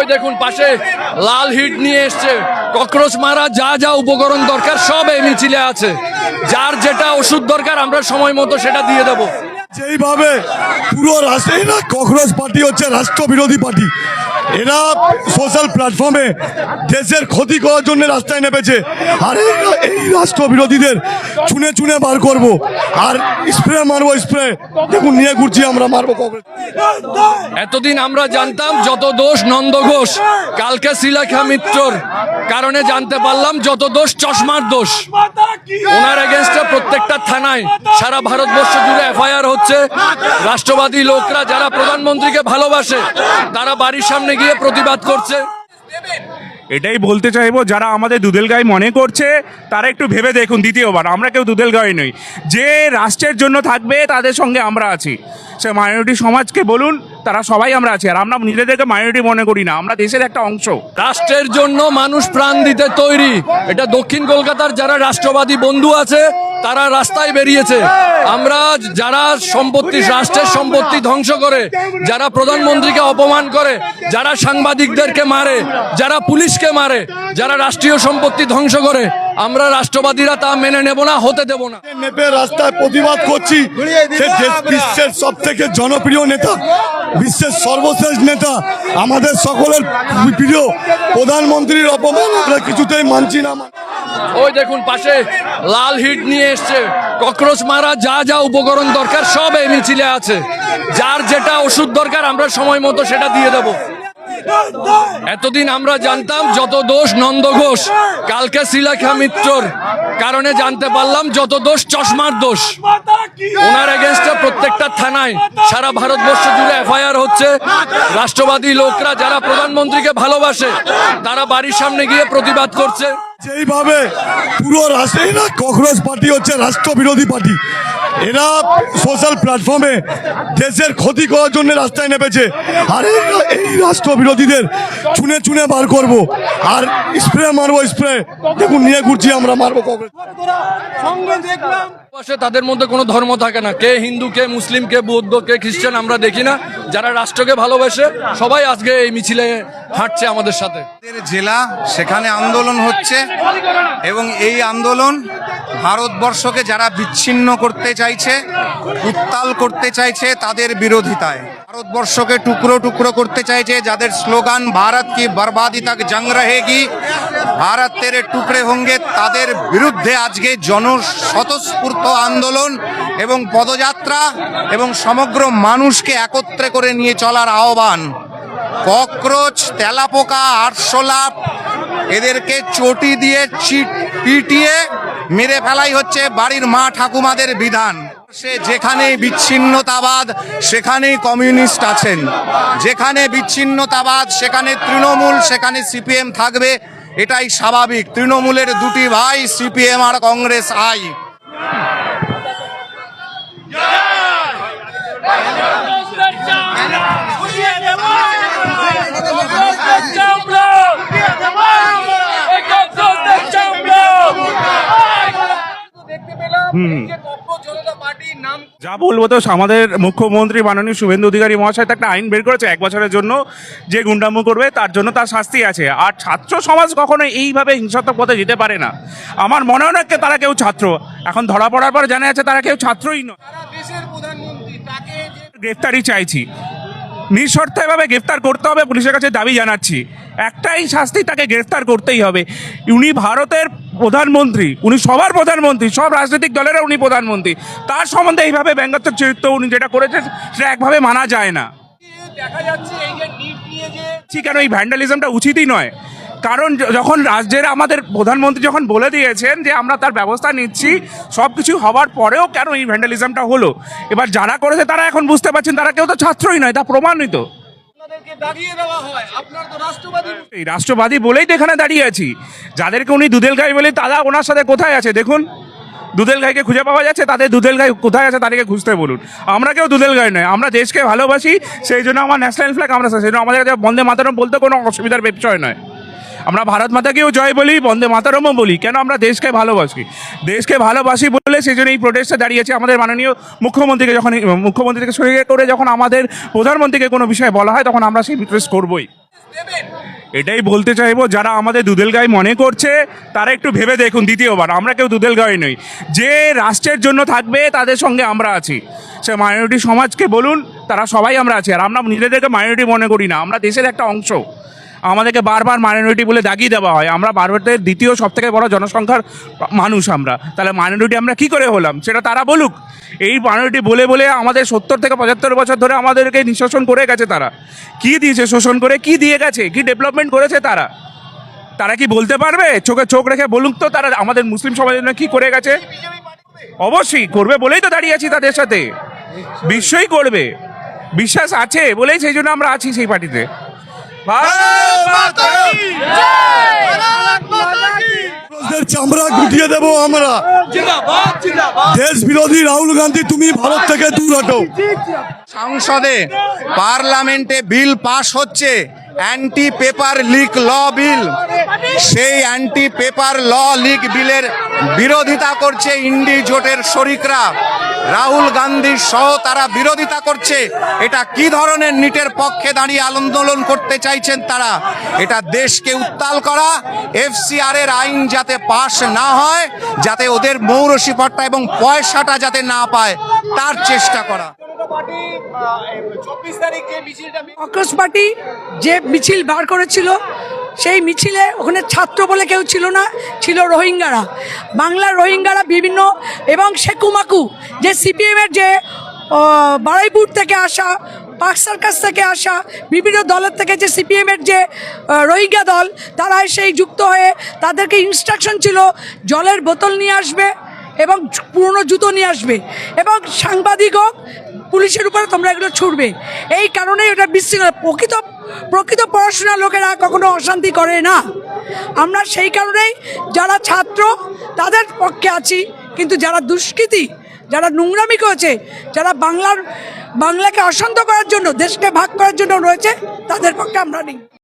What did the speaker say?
ওই দেখুন পাশে লাল হিট নিয়ে এসছে, ককরোচ মারা যা যা উপকরণ দরকার সব এই মিছিলে আছে। যার যেটা ওষুধ দরকার আমরা সময় মতো সেটা দিয়ে দেবো। যেইভাবে পুরো রাষ্ট্রে না ককরোচ পার্টি হচ্ছে রাষ্ট্রবিরোধী পার্টি। এরা সোশ্যাল প্ল্যাটফর্মে দেশের ক্ষতি করার জন্য রাস্তায় নেমেছে। আর এই রাষ্ট্রবিরোধীদের চুনে চুনে বার করব, আর স্প্রে মারবো, স্প্রে দেখুন নিয়ে ঘুরছি আমরা, মারবো ককরোচ। এতদিন আমরা জানতাম যত দোষ নন্দ ঘোষ, কালকে শিলাখা মিত্রর কারণে জানতে পারলাম যত দোষ চশমার দোষ। ওনার এগেনস্টে প্রত্যেকটা থানায় সারা ভারতবর্ষ জুড়ে এফআইআর হচ্ছে। রাষ্ট্রবাদী লোকরা যারা প্রধানমন্ত্রীকে ভালোবাসে তারা বাড়ির সামনে গিয়ে প্রতিবাদ করছে। এটাই বলতে চাইবো, যারা আমাদের দুধেল গাই মনে করছে তারা একটু ভেবে দেখুন, দ্বিতীয়বার আমরা কেউ দুধেল গাই নই। যে রাষ্ট্রের জন্য থাকবে তাদের সঙ্গে আমরা আছি। সে মাইনরিটি সমাজকে বলুন, তারা সবাই আমরা আছি। আর আমরা নিজেদেরকে মাইনরিটি মনে করি না, আমরা দেশের একটা অংশ। রাষ্ট্রের জন্য মানুষ প্রাণ দিতে তৈরি। এটা দক্ষিণ কলকাতার যারা রাষ্ট্রবাদী বন্ধু আছে তারা রাস্তায় বেরিয়েছে। আমরা যারা সম্পত্তি, রাষ্ট্রের সম্পত্তি ধ্বংস করে, যারা প্রধানমন্ত্রীকে অপমান করে, যারা সাংবাদিকদেরকে মারে, যারা পুলিশকে মারে, যারা রাষ্ট্রীয় সম্পত্তি ধ্বংস করে, আমরা রাষ্ট্রবাদীরা তা মেনে নেব না, হতে দেব না। নেপে রাস্তায় প্রতিবাদ করছি। সে বিশ্বের সব থেকে জনপ্রিয় নেতা, বিশ্বের সর্বশ্রেষ্ঠ নেতা, আমাদের সকলের প্রিয় প্রধানমন্ত্রীর অপমান আমরা কিছুতেই মানছি না। ওই দেখুন পাশে লাল হিট নিয়ে এসছে, ককরোচ মারা যা যা উপকরণ দরকার সব এই মিছিলে আছে। যার যেটা ওষুধ দরকার আমরা সময় মতো সেটা দিয়ে দেবো। এতদিন আমরা জানতাম যত দোষ নন্দ ঘোষ, কালকে শিলাখা মিত্রর কারণে জানতে পারলাম যত দোষ চশমার দোষ। ওনার এগেনস্টে প্রত্যেকটা থানায় সারা ভারতবর্ষ জুড়ে এফআইআর হচ্ছে। রাষ্ট্রবাদী লোকরা যারা প্রধানমন্ত্রীকে ভালোবাসে তারা বাড়ির সামনে গিয়ে প্রতিবাদ করছে। যেইভাবে পুরো রাষ্ট্রে না ককরোচ পার্টি হচ্ছে রাষ্ট্রবিরোধী পার্টি। এরা সোশ্যাল প্ল্যাটফর্মে দেশের ক্ষতি করার জন্য রাস্তায় নেমেছে। আর এই রাষ্ট্রবিরোধীদের চুনে চুনে বার করব, আর স্প্রে মারবো, স্প্রে দেখুন নিয়ে ঘুরছি আমরা, মারবো ককরোচ। তাদের মধ্যে কোনো ধর্ম থাকে না, কে হিন্দু, কে মুসলিম, কে বৌদ্ধ, কে খ্রিস্টান আমরা দেখি না। যারা রাষ্ট্রকে ভালোবাসে সবাই আজকে এই মিছিলে হাঁটছে আমাদের সাথে। জেলা সেখানে আন্দোলন হচ্ছে, এবং এই আন্দোলন ভারতবর্ষকে যারা বিচ্ছিন্ন করতে চাইছে, উত্তাল করতে চাইছে, তাদের বিরোধিতায়। ভারতবর্ষকে টুকরো টুকরো করতে চাইছে, যাদের স্লোগান ভারত কি বরবাদি তক জং রহেগি, ভারত তেরে টুকরে হোঙ্গে, তাদের বিরুদ্ধে আজকে স্বতঃস্ফূর্ত আন্দোলন এবং পদযাত্রা এবং সমগ্র মানুষকে একত্রে করে নিয়ে চলার আহ্বান। ককরোচ, তেলাপোকা, আরশোলা এদেরকে চটি দিয়ে পিটিয়ে মেরে ফেলাই হচ্ছে বাড়ির মা ঠাকুমাদের বিধান। সে যেখানেই বিচ্ছিন্নতাবাদ সেখানেই কমিউনিস্ট আছেন, যেখানে বিচ্ছিন্নতাবাদ সেখানে তৃণমূল, সেখানে সিপিএম থাকবে, এটাই স্বাভাবিক। তৃণমূলের দুটি ভাই, সিপিএম আর কংগ্রেস আই। যা বলবো তো, আমাদের মুখ্যমন্ত্রী মাননীয় শুভেন্দু অধিকারী মহাশয় একটা আইন বের করেছে 1 বছরের জন্য, যে গুন্ডামো করবে তার জন্য তার শাস্তি আছে। আর ছাত্র সমাজ কখনো এইভাবে হিংসাত্মক পথে যেতে পারে না। আমার মনে হয় না তারা কেউ ছাত্র, এখন ধরা পড়ার পর জানা যাচ্ছে তারা কেউ ছাত্রই নয়। গ্রেফতারি চাইছি, নিঃশর্তভাবে গ্রেফতার করতে হবে, পুলিশের কাছে দাবি জানাচ্ছি। একটাই শাস্তি, তাকে গ্রেফতার করতেই হবে। উনি ভারতের প্রধানমন্ত্রী, উনি সবার প্রধানমন্ত্রী, সব রাজনৈতিক দলেরও উনি প্রধানমন্ত্রী। তার সম্বন্ধে এইভাবে ব্যঙ্গাত্মক চরিত্র উনি যেটা করেছেন সেটা একভাবে মানা যায় না। কেন এই ভ্যান্ডালিজমটা উচিতই নয়, কারণ যখন রাজ্যের আমাদের প্রধানমন্ত্রী যখন বলে দিয়েছেন যে আমরা তার ব্যবস্থা নিচ্ছি, সব কিছু হওয়ার পরেও কেন এই ভ্যান্ডালিজমটা হলো? এবার যারা করেছে তারা এখন বুঝতে পারছেন তারা কেউ তো ছাত্রই নয়, তা প্রমাণিত। এই রাষ্ট্রবাদী বলেই তো এখানে দাঁড়িয়ে আছি। যাদেরকে উনি দুধেল গাই বলে তারা ওনার সাথে কোথায় আছে দেখুন। দুধেল গাইকে খুঁজে পাওয়া যাচ্ছে, তাদের দুধেল গাই কোথায় আছে তাদেরকে খুঁজতে বলুন। আমরা কেউ দুধেল গাই নয়, আমরা দেশকে ভালোবাসি, সেই জন্য আমার ন্যাশনাল ফ্ল্যাগ আমরা, সেই জন্য আমাদের কাছে বন্দে মাতরম বলতে কোনো অসুবিধার বিষয় নয়। আমরা ভারত মাতাকেও জয় বলি, বন্দে মাতরমও বলি, কেন আমরা দেশকে ভালোবাসি বলে সেই জন্য এই প্রোটেস্টে দাঁড়িয়েছে। আমাদের মাননীয় মুখ্যমন্ত্রীকে সরিয়ে করে যখন আমাদের প্রধানমন্ত্রীকে কোনো বিষয়ে বলা হয় তখন আমরা সেই প্রোটেস্ট করবই। এটাই বলতে চাইবো, যারা আমাদের দুধেল গাই মনে করছে তারা একটু ভেবে দেখুন দ্বিতীয়বার, আমরা কেউ দুধেল গাই নই। যে রাষ্ট্রের জন্য থাকবে তাদের সঙ্গে আমরা আছি, সে মাইনরিটি সমাজকে বলুন, তারা সবাই আমরা আছি। আর আমরা নিজেদেরকে মাইনরিটি মনে করি না, আমরা দেশের একটা অংশ। আমাদেরকে বারবার মাইনরিটি বলে দাগিয়ে দেওয়া হয়। আমরা ভারতের দ্বিতীয় সবথেকে বড় জনসংখ্যার মানুষ আমরা, তাহলে মাইনরিটি আমরা কি করে হলাম সেটা তারা বলুক। এই মাইনরিটি বলে বলে আমাদের 70 থেকে 75 বছর ধরে আমাদেরকে নিঃশোষণ করে গেছে। তারা কি দিয়েছে শোষণ করে, কি দিয়ে গেছে, কি ডেভেলপমেন্ট করেছে তারা? তারা কি বলতে পারবে? চোখে চোখ রেখে বলুক তো তারা আমাদের মুসলিম সমাজের জন্য কি করে গেছে। অবশ্যই করবে বলেই তো দাঁড়িয়ে আছি তাদের সাথে, বিশ্বই করবে, বিশ্বাস আছে বলেই সেই জন্য আমরা আছি সেই পার্টিতে। ককরোচদের চামড়া গুটিয়ে দেবো আমরা। দেশ বিরোধী রাহুল গান্ধী, তুমি ভারত থেকে দূর হটো। সংসদে পার্লামেন্টে বিল পাস হচ্ছে, অ্যান্টি পেপার লিক ল বিল। সেই অ্যান্টি পেপার ল লিক বিলের বিরোধিতা করছে ইন্ডি জোটের শরিকরা, রাহুল গান্ধীর সহ তারা বিরোধিতা করছে। এটা কি ধরনের নিটের পক্ষে দাঁড়িয়ে আন্দোলন করতে চাইছেন তারা? এটা দেশকে উত্তাল করা, এফসিআর এর আইন যাতে পাশ না হয়, যাতে ওদের মৌরসি পট্টা এবং পয়সাটা যাতে না পায়, তার চেষ্টা করা। ককরোচ পার্টি যে মিছিল বার করেছিল, সেই মিছিলে ওখানে ছাত্র বলে কেউ ছিল না, ছিল রোহিঙ্গারা, বাংলার রোহিঙ্গারা বিভিন্ন, এবং শেকুমাকু যে সিপিএমের যে বারুইপুর থেকে আসা, পার্ক সার্কাস থেকে আসা বিভিন্ন দলের থেকে যে সিপিএমের যে রোহিঙ্গা দল, তারা সেই যুক্ত হয়ে তাদেরকে ইনস্ট্রাকশন ছিল জলের বোতল নিয়ে আসবে এবং পুরনো জুতো নিয়ে আসবে, এবং সাংবাদিক হোক পুলিশের উপরে তোমরা এগুলো ছুড়বে। এই কারণেই ওটা বিশৃঙ্খলা। প্রকৃত পড়াশোনা লোকেরা কখনো অশান্তি করে না। আমরা সেই কারণেই যারা ছাত্র তাদের পক্ষে আছি, কিন্তু যারা দুষ্কৃতী, যারা নোংরামি করেছে, যারা বাংলাকে অশান্ত করার জন্য, দেশকে ভাগ করার জন্য রয়েছে, তাদের পক্ষে আমরা নেই।